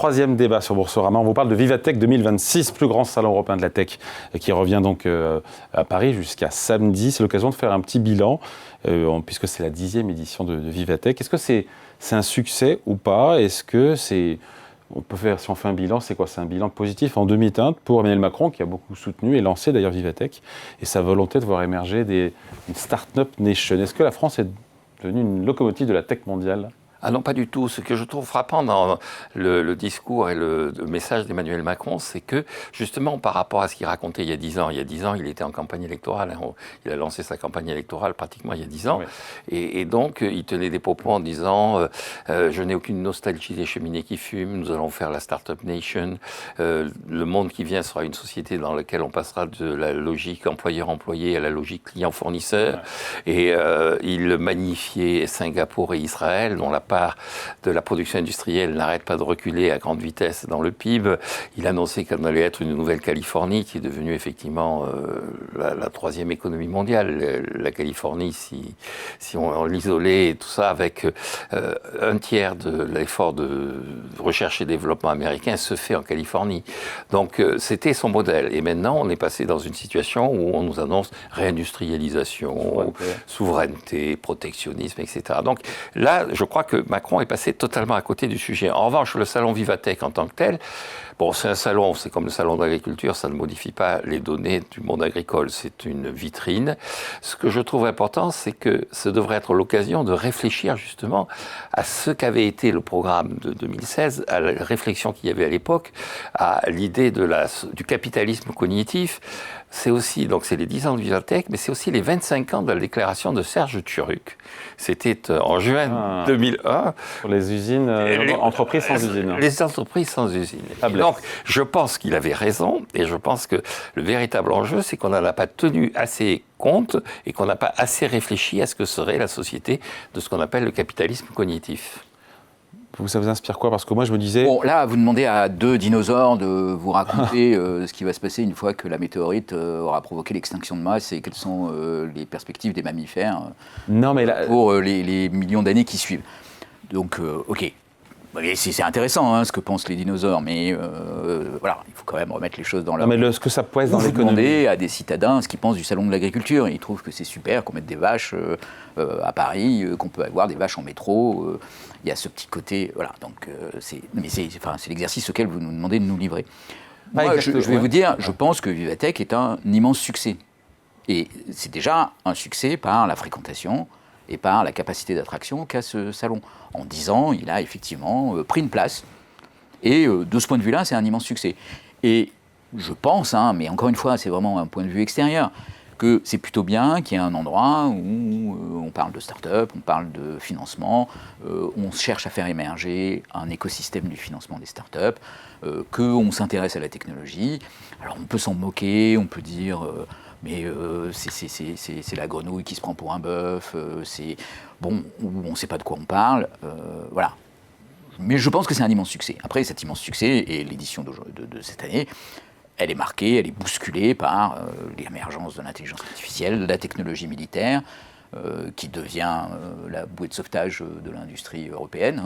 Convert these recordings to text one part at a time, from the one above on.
troisième débat sur Boursorama. On vous parle de Vivatech 2026, plus grand salon européen de la tech, qui revient donc à Paris jusqu'à samedi. C'est l'occasion de faire un petit bilan, puisque c'est la 10e édition de Vivatech. Est-ce que c'est un succès ou pas? Est-ce que c'est... On peut faire, si on fait un bilan, c'est quoi? C'est un bilan positif en demi-teinte pour Emmanuel Macron, qui a beaucoup soutenu et lancé d'ailleurs Vivatech, et sa volonté de voir émerger une start-up nation. Est-ce que la France est devenue une locomotive de la tech mondiale? Ah non, pas du tout. Ce que je trouve frappant dans le discours et le message d'Emmanuel Macron, c'est que, justement, par rapport à ce qu'il racontait il y a 10 ans, il était en campagne électorale, hein, il a lancé sa campagne électorale pratiquement il y a 10 ans, oui. Et donc, il tenait des propos en disant je n'ai aucune nostalgie des cheminées qui fument, nous allons faire la Startup Nation, le monde qui vient sera une société dans laquelle on passera de la logique employeur-employé à la logique client-fournisseur, ouais. Et il magnifiait Singapour et Israël, dont la part de la production industrielle n'arrête pas de reculer à grande vitesse dans le PIB. Il annonçait qu'elle allait être une nouvelle Californie, qui est devenue effectivement la troisième économie mondiale. La Californie, si on l'isolait et tout ça, avec un tiers de l'effort de recherche et développement américain se fait en Californie. Donc c'était son modèle. Et maintenant, on est passé dans une situation où on nous annonce réindustrialisation, souveraineté, protectionnisme, etc. Donc là, je crois que Macron est passé totalement à côté du sujet. En revanche, le salon Vivatech en tant que tel, bon, c'est un salon, c'est comme le salon de l'agriculture, ça ne modifie pas les données du monde agricole, c'est une vitrine. Ce que je trouve important, c'est que ce devrait être l'occasion de réfléchir justement à ce qu'avait été le programme de 2016, à la réflexion qu'il y avait à l'époque, à l'idée du capitalisme cognitif. C'est aussi, donc c'est les 10 ans de Vivatech, mais c'est aussi les 25 ans de la déclaration de Serge Turuc. C'était en juin 2001. Pour les usines, entreprises sans usine. Les entreprises sans usine. Donc, je pense qu'il avait raison, et je pense que le véritable enjeu, c'est qu'on n'en a pas tenu assez compte et qu'on n'a pas assez réfléchi à ce que serait la société de ce qu'on appelle le capitalisme cognitif. Ça vous inspire quoi? Parce que moi, je me disais... Bon, là, vous demandez à deux dinosaures de vous raconter ce qui va se passer une fois que la météorite aura provoqué l'extinction de masse et quelles sont les perspectives des mammifères pour les millions d'années qui suivent. Donc, OK. C'est intéressant ce que pensent les dinosaures, mais voilà, il faut quand même remettre les choses dans leur... Non, mais ce que ça pèse dans l'économie... Vous demandez à des citadins ce qu'ils pensent du salon de l'agriculture. Ils trouvent que c'est super qu'on mette des vaches à Paris, qu'on peut avoir des vaches en métro. Il y a ce petit côté... Voilà, donc c'est l'exercice auquel vous nous demandez de nous livrer. Moi, je vais vous dire, je pense que Vivatech est un immense succès. Et c'est déjà un succès par la fréquentation et par la capacité d'attraction qu'a ce salon. En 10 ans, il a effectivement pris une place. Et de ce point de vue-là, c'est un immense succès. Et je pense, mais encore une fois, c'est vraiment un point de vue extérieur, que c'est plutôt bien qu'il y ait un endroit où on parle de start-up, on parle de financement, on cherche à faire émerger un écosystème du financement des start-up, qu'on s'intéresse à la technologie. Alors on peut s'en moquer, on peut dire... mais c'est la grenouille qui se prend pour un bœuf, bon, on ne sait pas de quoi on parle, voilà. Mais je pense que c'est un immense succès. Après, cet immense succès, et l'édition de cette année, elle est marquée, elle est bousculée par l'émergence de l'intelligence artificielle, de la technologie militaire, qui devient la bouée de sauvetage de l'industrie européenne.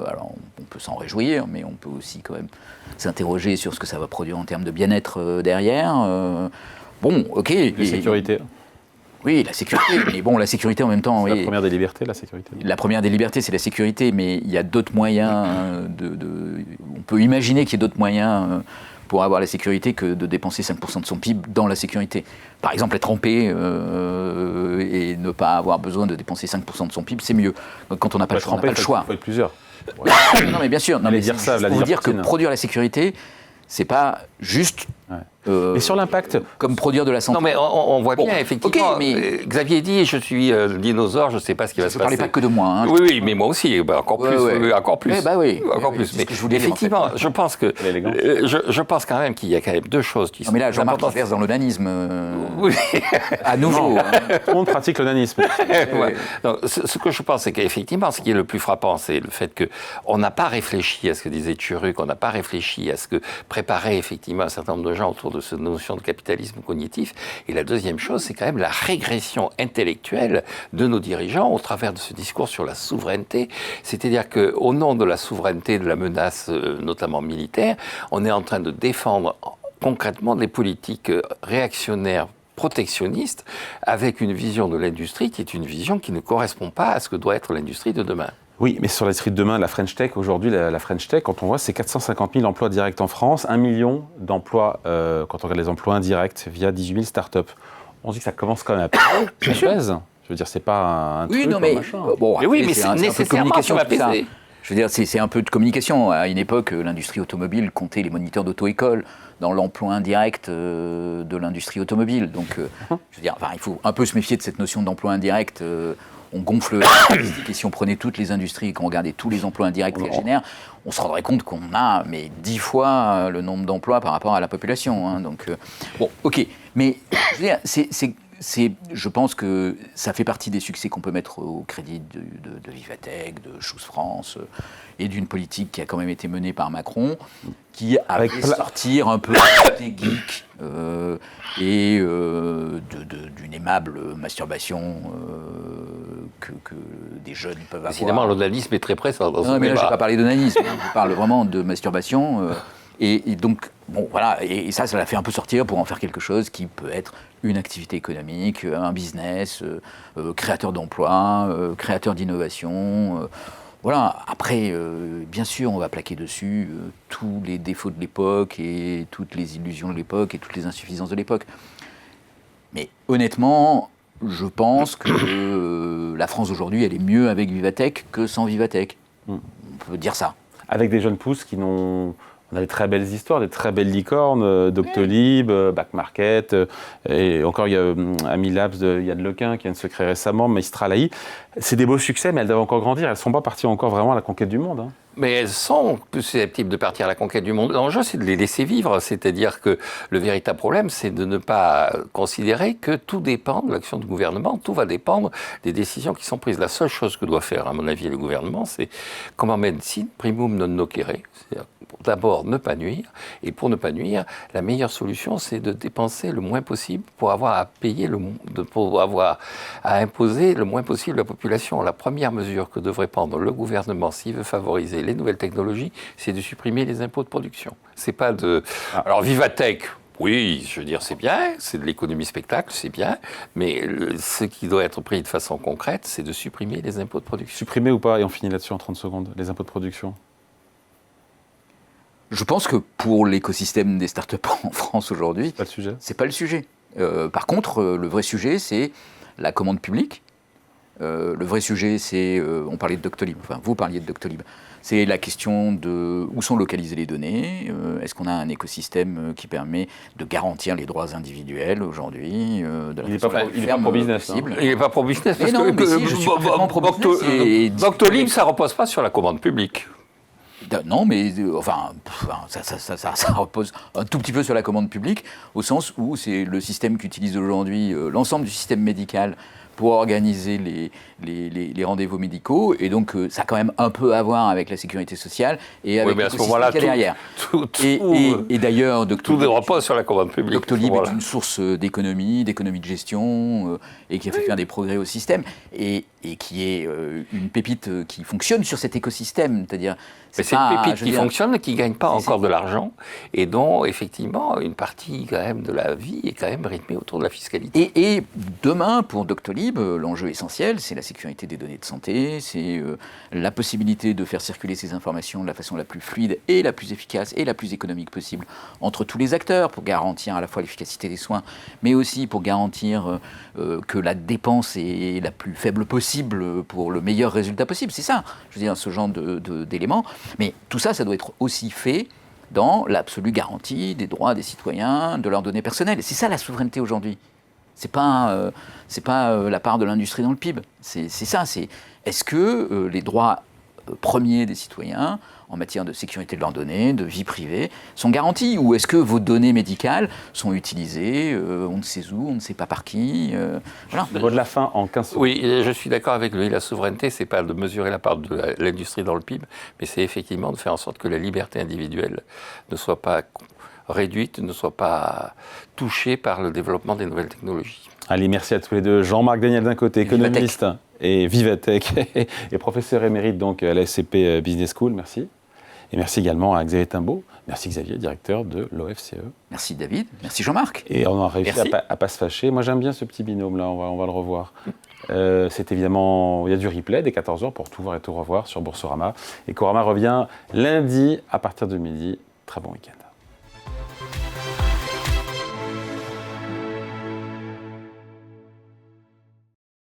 Alors, on peut s'en réjouir, mais on peut aussi quand même s'interroger sur ce que ça va produire en termes de bien-être derrière. Bon, OK. La sécurité. Oui, la sécurité. Mais bon, la sécurité en même temps... C'est la première des libertés, la sécurité. La première des libertés, c'est la sécurité, mais il y a d'autres moyens on peut imaginer qu'il y ait d'autres moyens pour avoir la sécurité que de dépenser 5% de son PIB dans la sécurité. Par exemple, être en paix et ne pas avoir besoin de dépenser 5% de son PIB, c'est mieux. Quand on n'a pas le choix, on n'a pas le choix. Il faut être plusieurs. Ouais. Non, mais bien sûr. Non, mais dire ça, pour vous dire que produire la sécurité, c'est pas juste... mais sur l'impact, comme produire de la santé. Non, mais on voit bien, effectivement. Okay, mais... Xavier dit, je suis dinosaure, je ne sais pas ce qui va se passer. Je ne parlais pas que de moi. Oui, mais moi aussi, encore plus. Encore plus. Encore plus. Mais ce que je voulais effectivement, dire, en fait. je pense quand même qu'il y a quand même deux choses qui sont... mais là, Jean-Marc verse dans l'onanisme. Oui. À nouveau. Tout le monde pratique l'onanisme. Donc, ce que je pense, c'est qu'effectivement, ce qui est le plus frappant, c'est le fait qu'on n'a pas réfléchi à ce que disait Turuc, on n'a pas réfléchi à ce que préparaient effectivement un certain nombre de gens convergents autour de cette notion de capitalisme cognitif. Et la deuxième chose, c'est quand même la régression intellectuelle de nos dirigeants au travers de ce discours sur la souveraineté. C'est-à-dire qu'au nom de la souveraineté, de la menace, notamment militaire, on est en train de défendre concrètement des politiques réactionnaires protectionniste, avec une vision de l'industrie qui est une vision qui ne correspond pas à ce que doit être l'industrie de demain. Oui, mais sur l'industrie de demain, la French Tech, aujourd'hui, la French Tech, quand on voit, c'est 450 000 emplois directs en France, 1 million d'emplois, quand on regarde les emplois indirects, via 18 000 startups. On se dit que ça commence quand même à peser. Je veux dire, c'est pas un truc, non, mais, machin. Bon, après, oui, mais c'est nécessairement ça va peser. Je veux dire, c'est un peu de communication. À une époque, l'industrie automobile comptait les moniteurs d'auto-école dans l'emploi indirect de l'industrie automobile. Donc, je veux dire, il faut un peu se méfier de cette notion d'emploi indirect. On gonfle la statistique, et si on prenait toutes les industries et qu'on regardait tous les emplois indirects qu'elles génèrent, on se rendrait compte qu'on a 10 fois le nombre d'emplois par rapport à la population. Hein. Donc, bon, ok. Mais je veux dire, je pense que ça fait partie des succès qu'on peut mettre au crédit de Vivatech, de Choose France, et d'une politique qui a quand même été menée par Macron, qui a fait sortir un peu des geeks et d'une aimable masturbation que des jeunes peuvent avoir. Décidément, l'onanisme est très présent dans ce débat. Mais là, je ne vais pas parler d'onanisme, je parle vraiment de masturbation. Et donc, bon, voilà, et ça l'a fait un peu sortir pour en faire quelque chose qui peut être une activité économique, un business, créateur d'emplois, créateur d'innovation. Voilà, après, bien sûr, on va plaquer dessus tous les défauts de l'époque et toutes les illusions de l'époque et toutes les insuffisances de l'époque. Mais honnêtement, je pense que la France aujourd'hui, elle est mieux avec Vivatech que sans Vivatech. On peut dire ça. Avec des jeunes pousses qui n'ont... On a des très belles histoires, des très belles licornes, Doctolib, Back Market, et encore il y a Amilabs de Yann Lequin qui vient de se créer récemment, Mistral AI. C'est des beaux succès, mais elles doivent encore grandir. Elles ne sont pas parties encore vraiment à la conquête du monde. Hein. Mais elles sont plus susceptibles de partir à la conquête du monde. L'enjeu, c'est de les laisser vivre. C'est-à-dire que le véritable problème, c'est de ne pas considérer que tout dépend de l'action du gouvernement. Tout va dépendre des décisions qui sont prises. La seule chose que doit faire, à mon avis, le gouvernement, c'est comme en médecine, primum non nocere. C'est-à-dire d'abord ne pas nuire. Et pour ne pas nuire, la meilleure solution, c'est de dépenser le moins possible pour avoir à payer, pour avoir à imposer le moins possible la population. La première mesure que devrait prendre le gouvernement s'il veut favoriser les nouvelles technologies, c'est de supprimer les impôts de production. C'est pas de... Alors Vivatech, oui, je veux dire, c'est bien, c'est de l'économie spectacle, c'est bien, mais ce qui doit être pris de façon concrète, c'est de supprimer les impôts de production. Supprimer ou pas, et on finit là-dessus en 30 secondes, les impôts de production. Je pense que pour l'écosystème des startups en France aujourd'hui, c'est pas le sujet. C'est pas le sujet. Par contre, le vrai sujet, c'est la commande publique. Le vrai sujet, c'est, on parlait de Doctolib, enfin vous parliez de Doctolib, c'est la question de où sont localisées les données, est-ce qu'on a un écosystème qui permet de garantir les droits individuels aujourd'hui, de la il n'est pas pro-business. Possible. Il n'est pas pro-business, parce non, mais si, je suis complètement pro-business. Doctolib, ça ne repose pas sur la commande publique. Non, mais enfin, ça repose un tout petit peu sur la commande publique, au sens où c'est le système qu'utilise aujourd'hui l'ensemble du système médical pour organiser les rendez-vous médicaux, et donc ça a quand même un peu à voir avec la sécurité sociale et avec l'écosystème qu'il y a derrière. Et d'ailleurs, tout repose sur la commande publique. Doctolib est une source d'économie de gestion, et qui a fait faire des progrès au système, et qui est une pépite qui fonctionne sur cet écosystème, c'est-à-dire... Mais c'est une pépite qui fonctionne, qui ne gagne pas encore de l'argent, et dont, effectivement, une partie quand même de la vie est quand même rythmée autour de la fiscalité. Et demain, pour Doctolib, l'enjeu essentiel, c'est la sécurité des données de santé, c'est la possibilité de faire circuler ces informations de la façon la plus fluide et la plus efficace et la plus économique possible entre tous les acteurs, pour garantir à la fois l'efficacité des soins, mais aussi pour garantir que la dépense est la plus faible possible pour le meilleur résultat possible. C'est ça, je veux dire, ce genre d'éléments. Mais tout ça, ça doit être aussi fait dans l'absolue garantie des droits des citoyens, de leurs données personnelles. Et c'est ça la souveraineté aujourd'hui. C'est pas la part de l'industrie dans le PIB. C'est ça. Est-ce que les droits premiers des citoyens en matière de sécurité de leurs données, de vie privée, sont garantis? Ou est-ce que vos données médicales sont utilisées, on ne sait où, on ne sait pas par qui voilà. Le mot de la fin en 15 secondes. Oui, je suis d'accord avec lui. La souveraineté, ce n'est pas de mesurer la part de l'industrie dans le PIB, mais c'est effectivement de faire en sorte que la liberté individuelle ne soit pas réduite, ne soit pas touchée par le développement des nouvelles technologies. Allez, merci à tous les deux. Jean-Marc Daniel d'un côté, économiste et Vivatech, et professeur émérite donc à la SCP Business School, merci. Et merci également à Xavier Timbaud. Merci Xavier, directeur de l'OFCE. Merci David, merci Jean-Marc. Et on a réussi à pas se fâcher. Moi j'aime bien ce petit binôme-là, on va le revoir. C'est évidemment, il y a du replay dès 14h pour tout voir et tout revoir sur Boursorama. Et Corama revient lundi à partir de midi. Très bon week-end.